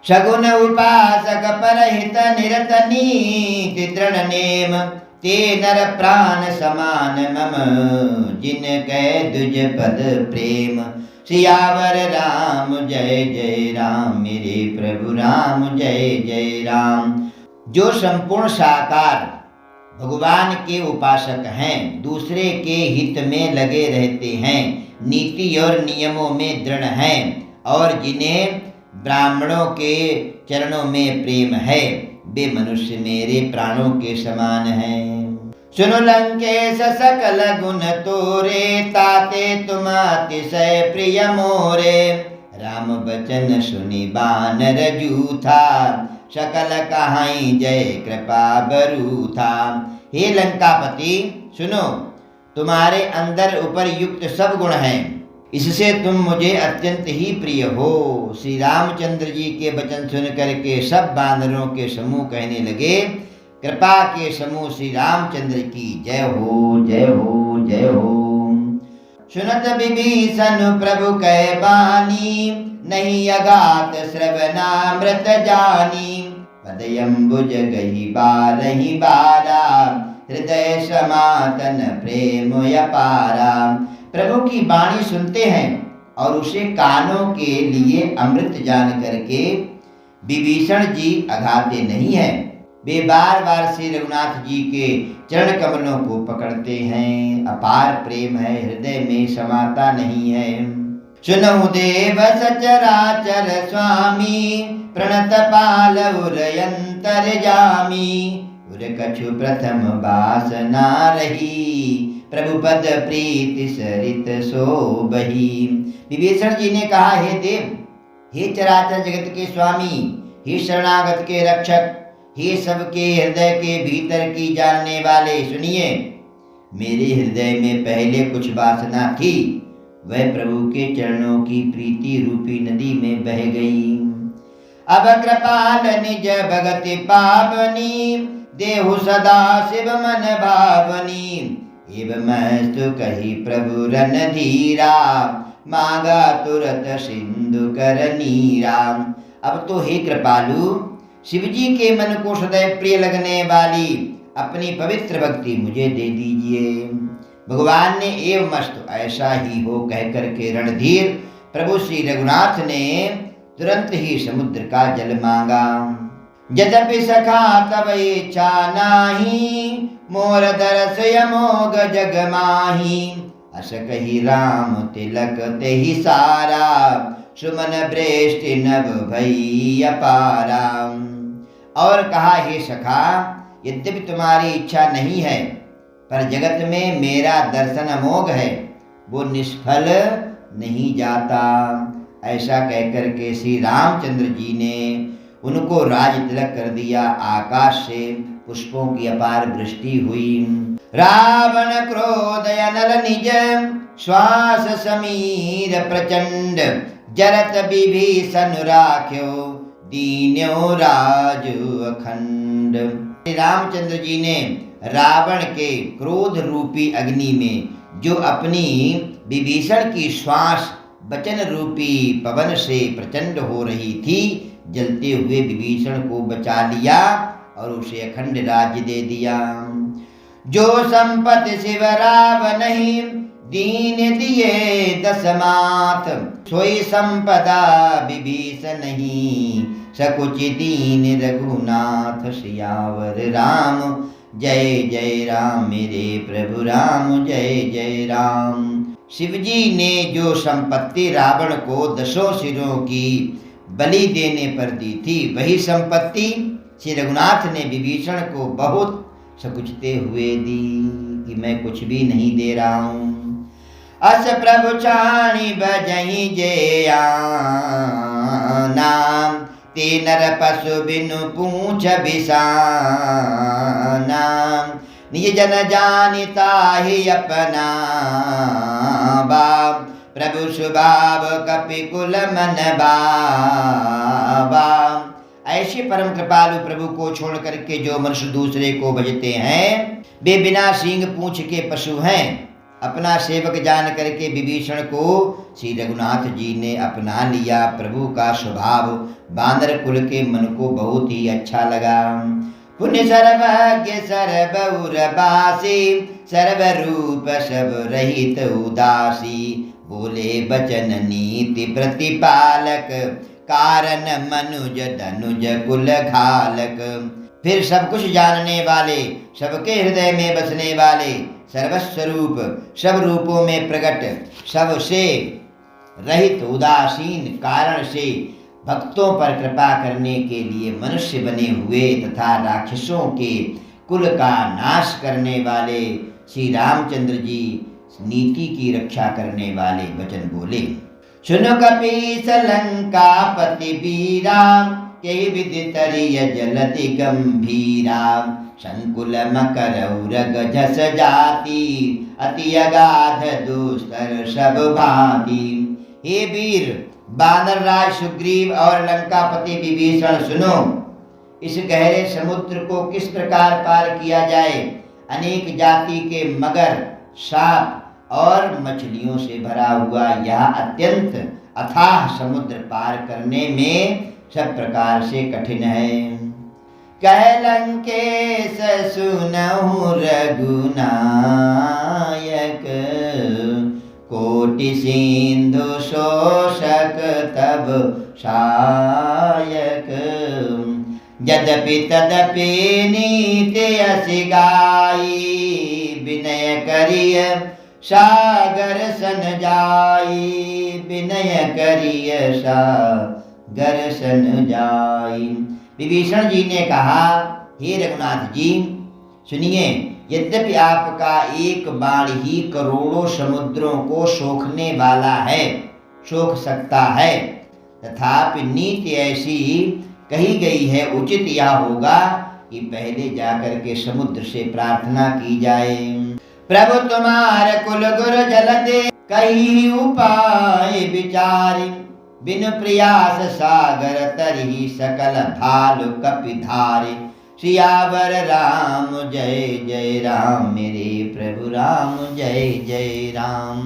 सगुन उपासक परहित निरत नीति दृढ़ नेम, ते नर प्राण समान मम, जिन कै दुज पद प्रेम। सियावर राम जय जय राम, मेरे प्रभु राम जय जय राम। जो संपूर्ण साकार भगवान के उपासक हैं, दूसरे के हित में लगे रहते हैं, नीति और नियमों में दृढ़ हैं, और जिन्हें ब्राह्मणों के चरणों में प्रेम है, वे मनुष्य मेरे प्राणों के समान हैं। सुनो लंकेश सकल गुण तोरे, ताते तुम अतिशय प्रिय मोरे। राम बचन सुनि बानर जूथा, सकल कहाई जय कृपा बरूथा। हे लंकापति, सुनो, तुम्हारे अंदर उपरयुक्त सब गुण हैं, इससे तुम मुझे अत्यंत ही प्रिय हो। श्री रामचंद्र जी के वचन सुन करके सब बानरों के समूह कहने लगे, कृपा के समूह श्री रामचंद्र की जय हो जय हो जय हो। सुनत विभीषण प्रभु कै बानी, नहीं अगात श्रवणामृत जानी। पदयंबुज गही बारही बारा, हृदय समातन प्रेम अपारा। प्रभु की वाणी सुनते हैं और उसे कानों के लिए अमृत जान करके विभीषण जी अघाते नहीं हैं। वे बार बार श्री रघुनाथ जी के चरण कमलों को पकड़ते हैं। अपार प्रेम है, हृदय में समाता नहीं है। सुनहु देव सचराचर स्वामी, प्रणत पाल उरयंतर जामी। उर कछु प्रथम वासना रही, प्रभु पद प्रीति सरित सोबही। विभीषण जी ने कहा, हे देव, हे चराचर जगत के स्वामी, हे शरणागत के रक्षक, हे सबके हृदय के भीतर की जानने वाले, सुनिए, मेरे हृदय में पहले कुछ वासना थी, वह प्रभु के चरणों की प्रीति रूपी नदी में बह गई। अब कृपाल निज भगति पावनी, देहु सदा शिव मन भावनी। एवमस्तु कही प्रभु रणधीरा, मांगा तुरत सिंधु कर नीरा। अब तो हे कृपालु, शिवजी के मन को सदैव प्रिय लगने वाली अपनी पवित्र भक्ति मुझे दे दीजिए। भगवान ने एवमस्तु ऐसा ही हो कह करके रणधीर प्रभु श्री रघुनाथ ने तुरंत ही समुद्र का जल मांगा। यद्यपि सखा तब इच्छा नाही, मोर दरस अमोघ जग माही। अस कही राम तिलक तेहि सारा, सुमन वृष्टि नभ भई अपारा। और कहा, हे सखा, यद्यपि तुम्हारी इच्छा नहीं है, पर जगत में मेरा दर्शन अमोघ है, वो निष्फल नहीं जाता। ऐसा कहकर के श्री रामचंद्र जी ने उनको राज तिलक कर दिया। आकाश से पुष्पों की अपार वृष्टि हुई। रावण क्रोध अनल निज, श्वास समीर प्रचंड। जरत विभीषण राख्यो, दीन्यो राजु अखंड। श्री रामचंद्र जी ने रावण के क्रोध रूपी अग्नि में जो अपनी विभीषण की श्वास वचन रूपी पवन से प्रचंड हो रही थी, जलते हुए विभीषण को बचा लिया और उसे अखंड राज्य दे दिया। जो संपत्ति शिव रावण नहीं, दीन दिए दशमाथ। सोई संपदा विभीषण नहीं, सकुच दीन रघुनाथ। सियावर राम जय जय राम, मेरे प्रभु राम जय जय राम। शिवजी ने जो संपत्ति रावण को 10 सिरों की बलि देने पर दी थी, वही संपत्ति श्री रघुनाथ ने विभीषण को बहुत सकुचते हुए दी कि मैं कुछ भी नहीं दे रहा हूँ। अस प्रभु छाणी बजही जे नाम, ते नर पशु बिनु पूछ बिसाना। निज जन जानिता ही अपना, बाप प्रभु सुभाव कपिकुल मन बाबा। ऐसे परम कृपालु प्रभु को छोड़ करके जो मनुष्य दूसरे को भजते हैं, वे बिना सींग पूंछ के पशु हैं। अपना सेवक जान करके विभीषण को श्री रघुनाथ जी ने अपना लिया। प्रभु का स्वभाव बानर कुल के मन को बहुत ही अच्छा लगा। पुण्य सर्वज्ञ सर्वउरबासी, सर्वरूप सब रहित उदासी, बोले बचन नीति प्रतिपालक, कारण मनुज धनुज कुल घालक। फिर सब कुछ जानने वाले, सबके हृदय में बसने वाले, सर्वस्वरूप, सब रूपों में प्रकट, सबसे रहित, उदासीन, कारण से भक्तों पर कृपा करने के लिए मनुष्य बने हुए तथा राक्षसों के कुल का नाश करने वाले श्री रामचंद्र जी नीति की रक्षा करने वाले वचन बोले। सुनो कपीस लंकापति वीरा, यही विधि तरिय जलति गंभीरा, संकुल मकर उरग झस जाति, अति अगाध दुस्तर सब भांति। हे वीर बानर राज सुग्रीव और लंकापति विभीषण, सुनो, इस गहरे समुद्र को किस प्रकार पार किया जाए। अनेक जाति के मगर, सांप और मछलियों से भरा हुआ यह अत्यंत अथाह समुद्र पार करने में सब प्रकार से कठिन है। कह लंकेश सुनहु रघुनायक, कोटि सिंधु शोषक तब शायक, यद्यपि तदपि नीति असि गाई, विनय करिय सागर सन जाई, विनय करिय सागर सन जाई। विभीषण जी ने कहा, हे रघुनाथ जी सुनिए, यद्यपि आपका एक बाण ही करोड़ों समुद्रों को सोखने वाला है, सोख सकता है, तथापि नीति ऐसी कही गई है, उचित यह होगा कि पहले जाकर के समुद्र से प्रार्थना की जाए। प्रभु तुम्हार कुल गुर जलते, कही उपाय विचारी, बिन प्रयास सागर तरही, सकल भालु कपिधारी। सियावर राम जय जय राम, मेरे प्रभु राम जय जय राम।